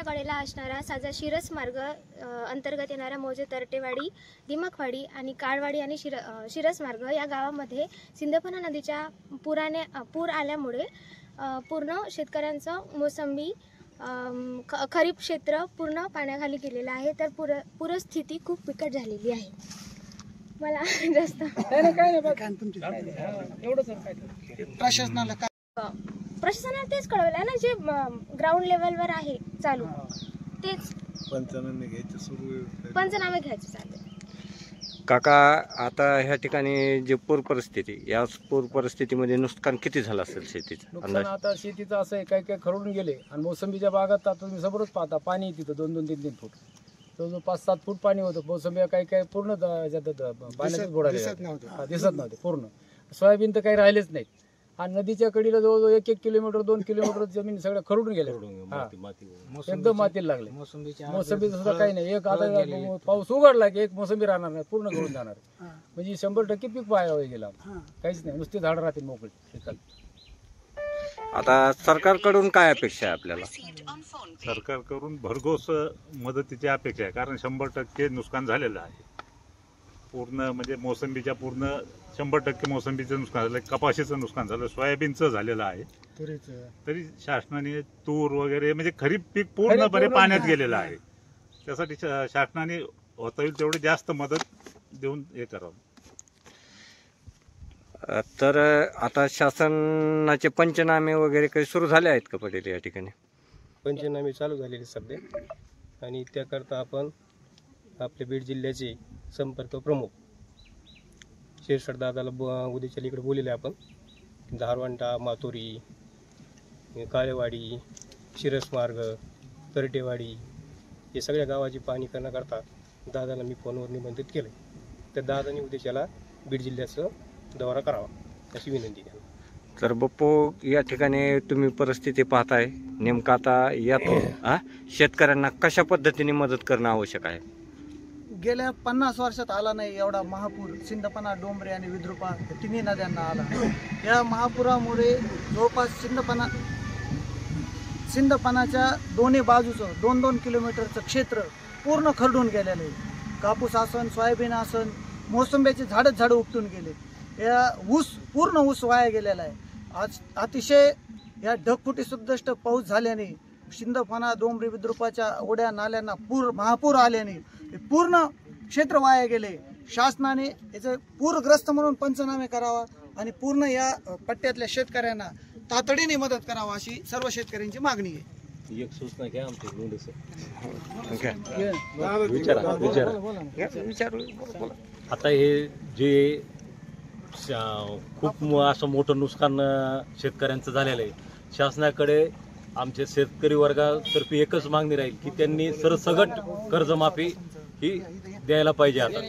कडेला असणारा साजा शिरस मार्ग अंतर्गत येणारा मोजे तरटेवाडी, दिमकवाडी आणि काळवाडी आणि शिरस मार्ग या गावामध्ये सिंदफणा नदीच्या पूर आल्यामुळे पूर्ण शेतकऱ्यांचं मोसंबी खरीप क्षेत्र पूर्ण पाण्याखाली गेलेलं आहे। तर पूरस्थिती खूप बिकट झालेली आहे। मला जास्त प्रशासनाला तेच कळवलं ना, जे ग्राउंड लेवलवर आहे चालू तेच पंचनामे घ्यायचे चालू। काका, आता ह्या ठिकाणी जे पूर परिस्थिती, या पूर परिस्थितीमध्ये नुकसान किती झालं असेल शेतीचं? नुकसान आता शेतीचं असं आहे, काही काही खरडून गेले आणि मोसंबीच्या बागात आता तुम्ही समोरच पाहता पाणी तिथं 2-3 फूट, जवळजवळ 5-7 फूट पाणी होतं। मोसंबी काही काही पूर्ण पाण्यात बुडाले, दिसत नव्हते पूर्ण। सोयाबीन तर काही राहिलेच नाहीत आणि नदीच्या कडीला जवळजवळ 1 किलोमीटर 2 किलोमीटर जमीन सगळं खरडून गेले, एकदम मातीला लागले। मोसंबी सुद्धा काही नाही, एक आता पाऊस उघडला की एक मोसंबी राहणार नाही, पूर्ण गळून जाणार। म्हणजे 100% पीक वाया गेला, काहीच नाही, नुसते झाड राहतील मोकळे शेतात। आता सरकारकडून काय अपेक्षा आहे आपल्याला? सरकारकडून भरघोस मदतीची अपेक्षा आहे, कारण 100% नुकसान झालेलं आहे पूर्ण। म्हणजे मोसंबीच्या पूर्ण 100% मोसंबीचं नुकसान झालं, कपाशीचं नुकसान झालं, सोयाबीनचं झालेलं आहे। तरी शासनाने तूर वगैरे म्हणजे खरीप पीक पूर्णपणे पाण्यात गेलेलं आहे। त्यासाठी शासनाने होता येईल तेवढी जास्त मदत देऊन हे करावं। तर आता शासनाचे पंचनामे वगैरे काही सुरू झाले आहेत का पटेल या ठिकाणी? पंचनामे चालू झालेले सध्या, आणि त्याकरता आपण आपले बीड जिल्ह्याचे संपर्क प्रमुख शिरसाट दादाला उद्याच्या इकडे बोलले आपण। धारवंटा, मातोरी, काळेवाडी, शिरस मार्ग, तरटेवाडी हे सगळ्या गावाची पाहणी करण्याकरता दादाला मी फोनवर निमंत्रित केलं। तर दादाने उद्याच्याला बीड जिल्ह्याचं दौरा करावा अशी विनंती केली। तर बप्पू, या ठिकाणी तुम्ही परिस्थिती पाहताय, नेमकं आता यात शेतकऱ्यांना कशा पद्धतीने मदत करणं आवश्यक आहे? गेल्या 50 वर्षात आला नाही एवढा महापूर सिंदफणा, डोंबरे आणि विद्रुपा तिन्ही नद्यांना आला। या महापुरामुळे जवळपास सिंदफणाच्या दोन्ही बाजूचं 2-2 किलोमीटरचं क्षेत्र पूर्ण खरडून गेलेलं आहे। कापूस आसन, सोयाबीन आसन, मोसंब्याचे झाडं उपटून गेले। या पूर्ण ऊस वाया गेलेला आहे। आज अतिशय या ढगफुटी सुद्धा पाऊस झाल्याने सिंदफणा, डोंबरी, विद्रुपाच्या ओढ्या नाल्यांना महापूर आल्याने पूर्ण क्षेत्र वाया गेले। शासनाने याचं पूरग्रस्त म्हणून पंचनामे करावा आणि पूर्ण या पट्ट्यातल्या शेतकऱ्यांना तातडीने मदत करावा अशी सर्व शेतकऱ्यांची मागणी आहे। एक सूचना घ्या आता हे जे खूप असं मोठं नुकसान शेतकऱ्यांचं झालेलं आहे, शासनाकडे आमच्या शेतकरी वर्गातर्फे एकच मागणी राहील की त्यांनी सरसकट कर्जमाफी ही द्यायला पाहिजे। आता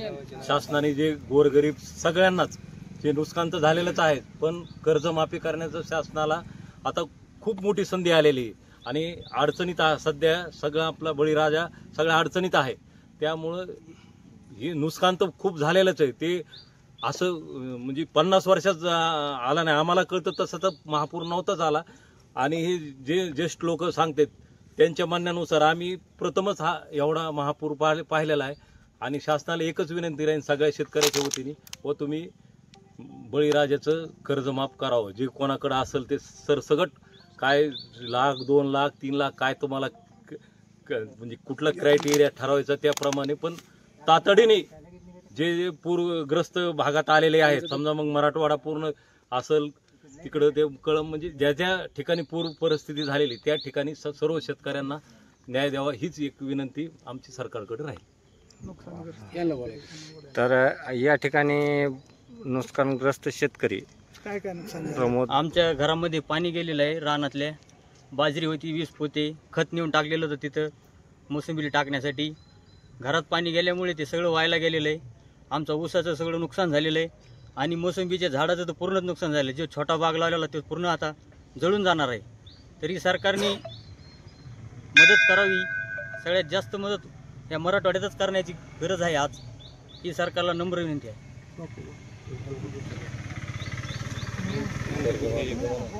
शासनाने जे गोरगरीब सगळ्यांनाच, जे नुकसान तर झालेलंच आहे, पण कर्जमाफी करण्याचं शासनाला आता खूप मोठी संधी आलेली आहे आणि अडचणीत सध्या सगळं आपला बळीराजा सगळ्या अडचणीत आहे। त्यामुळं हे नुकसान तर खूप झालेलंच आहे, ते असं म्हणजे 50 वर्षात आला नाही। आम्हाला कळतं तसं तर महापूर नव्हताच आला, आणि हे जे ज्येष्ठ लोक सांगतात त्यांच्या म्हणण्यानुसार आम्ही प्रथमच हा एवढा महापूर पाहिलेला आहे। आणि शासनाला एकच विनंती राहील सगळ्या शेतकऱ्याच्या वतीने, व तुम्ही बळीराजाचं कर्ज माफ करावं। जे कोणाकडे असेल ते सरसकट, काय 1 लाख, 2 लाख, 3 लाख, काय तुम्हाला म्हणजे कुठला क्रायटेरिया ठरवायचा त्याप्रमाणे, पण तातडीने जे पूरग्रस्त भागात आलेले आहेत, समजा मग मराठवाडा पूर्ण असेल तिकडं, ते कळम म्हणजे ज्या ज्या ठिकाणी पूर परिस्थिती झालेली त्या ठिकाणी सर्व शेतकऱ्यांना न्याय द्यावा हीच एक विनंती आमची सरकारकडे राहील। तर या ठिकाणी नुकसानग्रस्त शेतकरी प्रमोद, आमच्या घरामध्ये पाणी गेलेलं आहे, रानातल्या बाजरी होती 20 पोते, खत नेऊन टाकलेलं होतं तिथं मोसंबीला टाकण्यासाठी। घरात पाणी गेल्यामुळे ते सगळं व्हायला गेलेलं आहे। आमचं ऊसाचं सगळं नुकसान झालेलं आहे आणि मोसंबीच्या झाडाचं तर पूर्णच नुकसान झालं। जो छोटा बाग लावलेला तो पूर्ण आता जळून जाणार आहे। तरी सरकारने मदत करावी, सगळ्यात जास्त मदत या मराठवाड्यातच करण्याची गरज आहे आज, ही सरकारला नम्र विनंती आहे।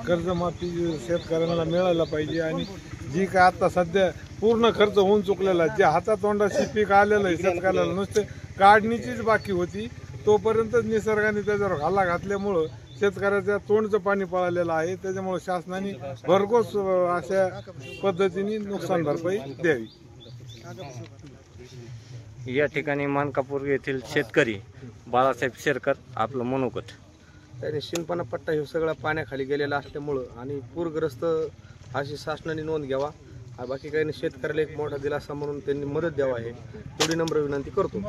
कर्जमाफी शेतकऱ्यांना मिळायला पाहिजे, आणि जी काय आता सध्या पूर्ण खर्च होऊन चुकलेला आहे. जे हातातोंडाशी पीक आलेलं आहे शेतकऱ्याला नुसते काढणीचीच बाकी होती, तोपर्यंतच निसर्गाने त्याच्यावर घाला घातल्यामुळं शेतकऱ्याच्या तोंडचं पाणी पळालेलं आहे. त्याच्यामुळे शासनाने भरघोस अशा पद्धतीने नुकसान भरपाई द्यावी. या ठिकाणी मानकापूर येथील शेतकरी बाळासाहेब शेरकर आपलं मनोगत. त्याने शिंदपणा पट्टा हे सगळा पाण्याखाली गेलेला असल्यामुळं आणि पूरग्रस्त अशी शासनाने नोंद घ्यावा. बाकी काही नाही, शेतकऱ्याला एक मोठा दिलासा म्हणून त्यांनी मदत द्यावा आहे एवढी नम्र विनंती करतो.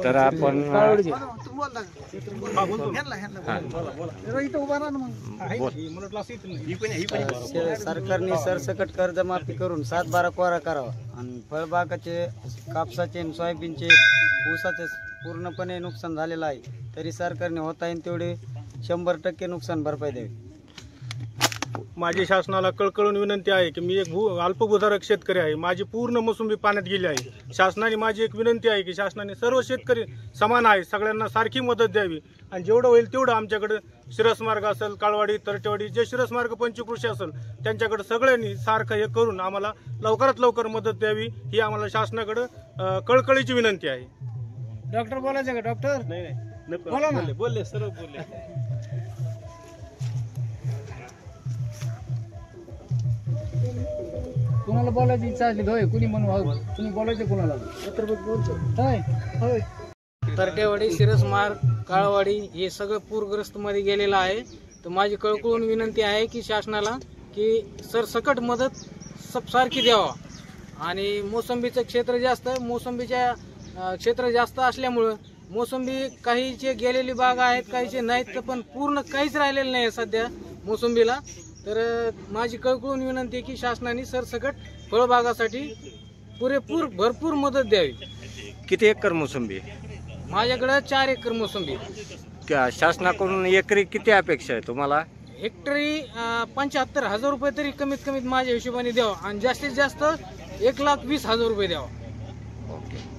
तर आपण सरकारने सरसकट कर्जमाफी करून 7-12 कोरा करावा आणि फळबागाचे, कापसाचे आणि सोयाबीनचे, ऊसाचे पूर्णपणे नुकसान झालेलं आहे. तरी सरकारने होता येईल तेवढे 100% नुकसान भरपाई द्यावी. माझी शासनाला कळकळून विनंती आहे की मी एक अल्पभूधारक शेतकरी आहे. माझी पूर्ण मोसंबी पाण्यात गेली आहे. शासनाने माझी एक विनंती आहे की शासनाने सर्व शेतकरी समान आहे, सगळ्यांना सारखी मदत द्यावी आणि जेवढं होईल तेवढं आमच्याकडे शिरसमार्ग असेल, काळवाडी, तरटेवाडी, जे शिरसमार्ग पंचकृषी असेल त्यांच्याकडे सगळ्यांनी सारखं हे करून आम्हाला लवकरात लवकर मदत द्यावी ही आम्हाला शासनाकडे कळकळीची विनंती आहे. डॉक्टर बोलायचं का? डॉक्टर नाही बोला ना. बोलले सर्व बोलले. कुणाला बोलायची इच्छा असली होय, कुणी म्हणून कुणी बोलायचं कुणाला? होय. तरटेवाडी, शिरसमार्ग, काळवाडी हे सगळं पूरग्रस्त मध्ये गेलेलं आहे. तर माझी कळकळून विनंती आहे की शासनाला की सरसकट मदत सारखी द्यावा. आणि मोसंबीचं क्षेत्र जास्त, मोसंबीच्या क्षेत्र जास्त असल्यामुळं मोसंबी काहीचे गेलेली बाग आहेत, काहीचे नाहीत, तर पण पूर्ण काहीच राहिलेलं नाही सध्या मोसंबीला. तर माझी कळकळून विनंती आहे की शासनाने सरसकट फळबागासाठी भरपूर मदत द्यावी. किती एकर मोसंबी? माझ्याकडे 4 एकर मोसंबी. शासनाकडून एकरी किती अपेक्षा आहे तुम्हाला? हेक्टरी 75,000 रुपये तरी कमीत कमीत माझ्या हिशोबाने द्यावा आणि जास्तीत जास्त 1,20,000 रुपये द्यावा. ओके.